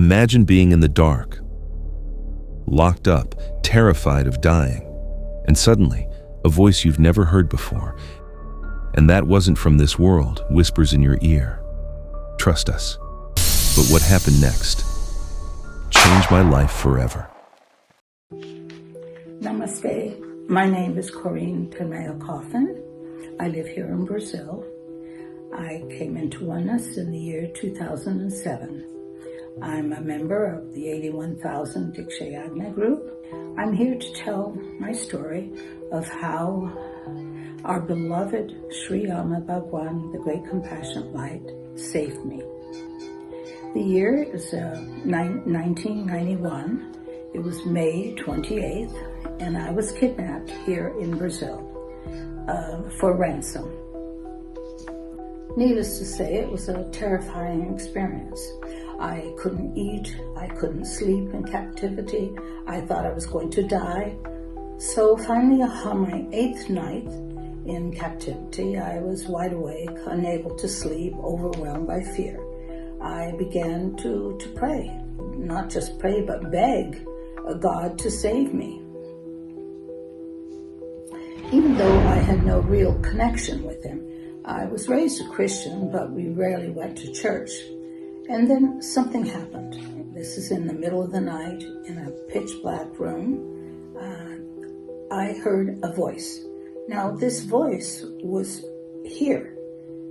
Imagine being in the dark, locked up, terrified of dying, and suddenly, a voice you've never heard before, and that wasn't from this world, whispers in your ear, "Trust us." But what happened next changed my life forever. Namaste. My name is Corinne Tamayo Coffin. I live here in Brazil. I came into oneness in the year 2007. I'm a member of the 81,000 Dikshayagna group. I'm here to tell my story of how our beloved Sri Amma Bhagavan, the Great Compassionate Light, saved me. The year is 1991. It was May 28th, and I was kidnapped here in Brazil for ransom. Needless to say, it was a terrifying experience. I couldn't eat, I couldn't sleep in captivity. I thought I was going to die. So finally, on my 8th night in captivity, I was wide awake, unable to sleep, overwhelmed by fear. I began to pray, not just pray, but beg God to save me. Even though I had no real connection with him, I was raised a Christian, but we rarely went to church. And then something happened. This is in the middle of the night in a pitch black room. I heard a voice. Now this voice was here,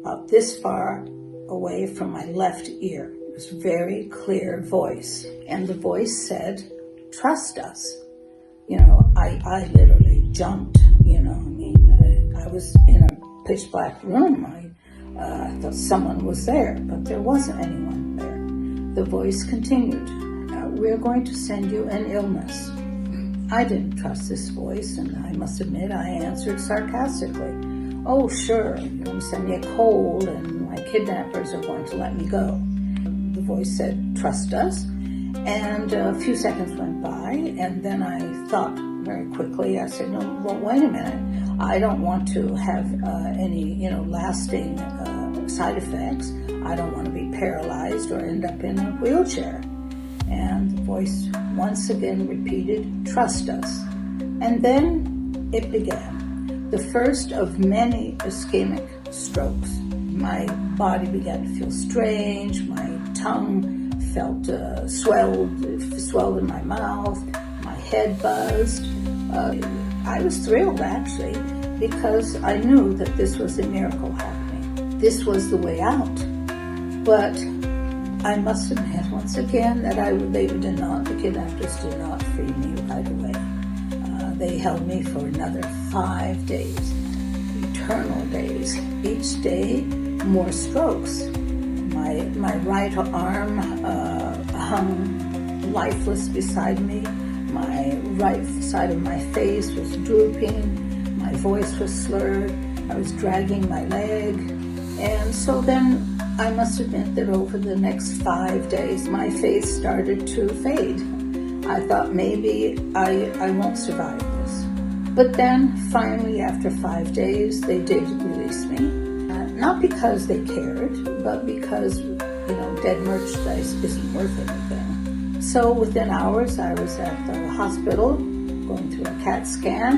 about this far away from my left ear. It was a very clear voice. And the voice said, "Trust us." I literally jumped, I was in a pitch black room. I thought someone was there, but there wasn't anyone there. The voice continued, "We're going to send you an illness." I didn't trust this voice, and I must admit I answered sarcastically, "Oh, sure, you're going to send me a cold, and my kidnappers are going to let me go." The voice said, "Trust us." And a few seconds went by, and then I thought very quickly, I said, "No, well, wait a minute. I don't want to have any, lasting side effects. I don't want to be paralyzed or end up in a wheelchair." And the voice once again repeated, "Trust us." And then it began. The first of many ischemic strokes. My body began to feel strange. My tongue felt swelled in my mouth. My head buzzed. I was thrilled, actually, because I knew that this was a miracle happening. This was the way out. But I must admit once again that the kidnappers did not free me right away. They held me for another 5 days, eternal days. Each day, more strokes. My right arm hung lifeless beside me. My right side of my face was drooping. My voice was slurred. I was dragging my leg. And so then I must admit that over the next 5 days, my faith started to fade. I thought maybe I won't survive this. But then finally, after 5 days, they did release me. Not because they cared, but because, dead merchandise isn't worth anything. So within hours, I was at the hospital going through a CAT scan.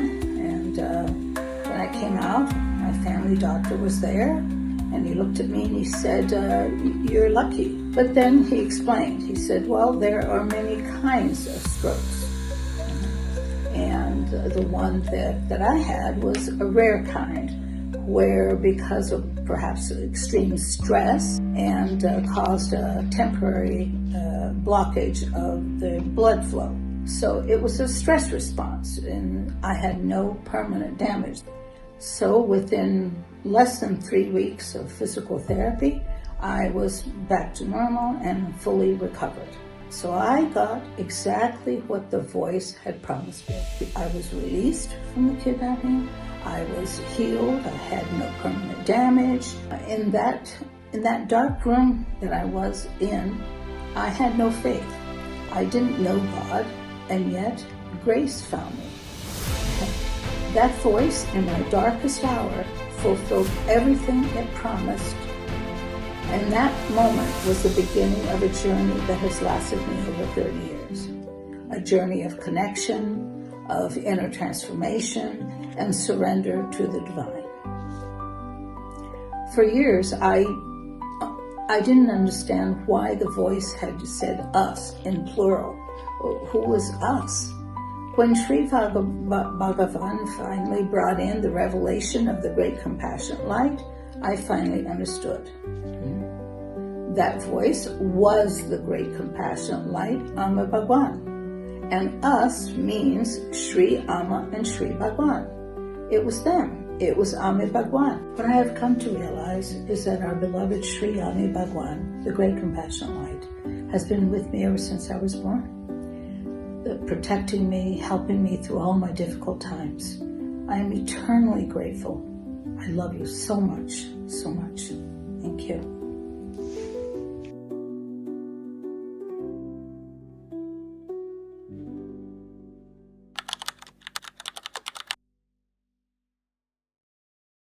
And when I came out, my family doctor was there. And he looked at me and he said, "You're lucky." But then he explained. He said, "Well, there are many kinds of strokes. And the one that I had was a rare kind, where because of perhaps extreme stress and caused a temporary blockage of the blood flow. So it was a stress response, and I had no permanent damage. So within less than 3 weeks of physical therapy, I was back to normal and fully recovered. So I got exactly what the voice had promised me. I was released from the kidnapping. I was healed. I had no permanent damage. In that dark room that I was in, I had no faith. I didn't know God, and yet grace found me. That voice in my darkest hour fulfilled everything it promised And that moment was the beginning of a journey that has lasted me over 30 years. A journey of connection, of inner transformation, and surrender to the divine. For years, I didn't understand why the voice had said us in plural. Who was us? When Sri Bhagavan finally brought in the revelation of the great compassionate light, I finally understood. That voice was the great compassionate light, Amma Bhagavan. And us means Sri Amma and Sri Bhagavan. It was them. It was Amma Bhagavan. What I have come to realize is that our beloved Sri Amma Bhagavan, the great compassionate light, has been with me ever since I was born, protecting me, helping me through all my difficult times. I am eternally grateful. I love you so much, so much. Thank you.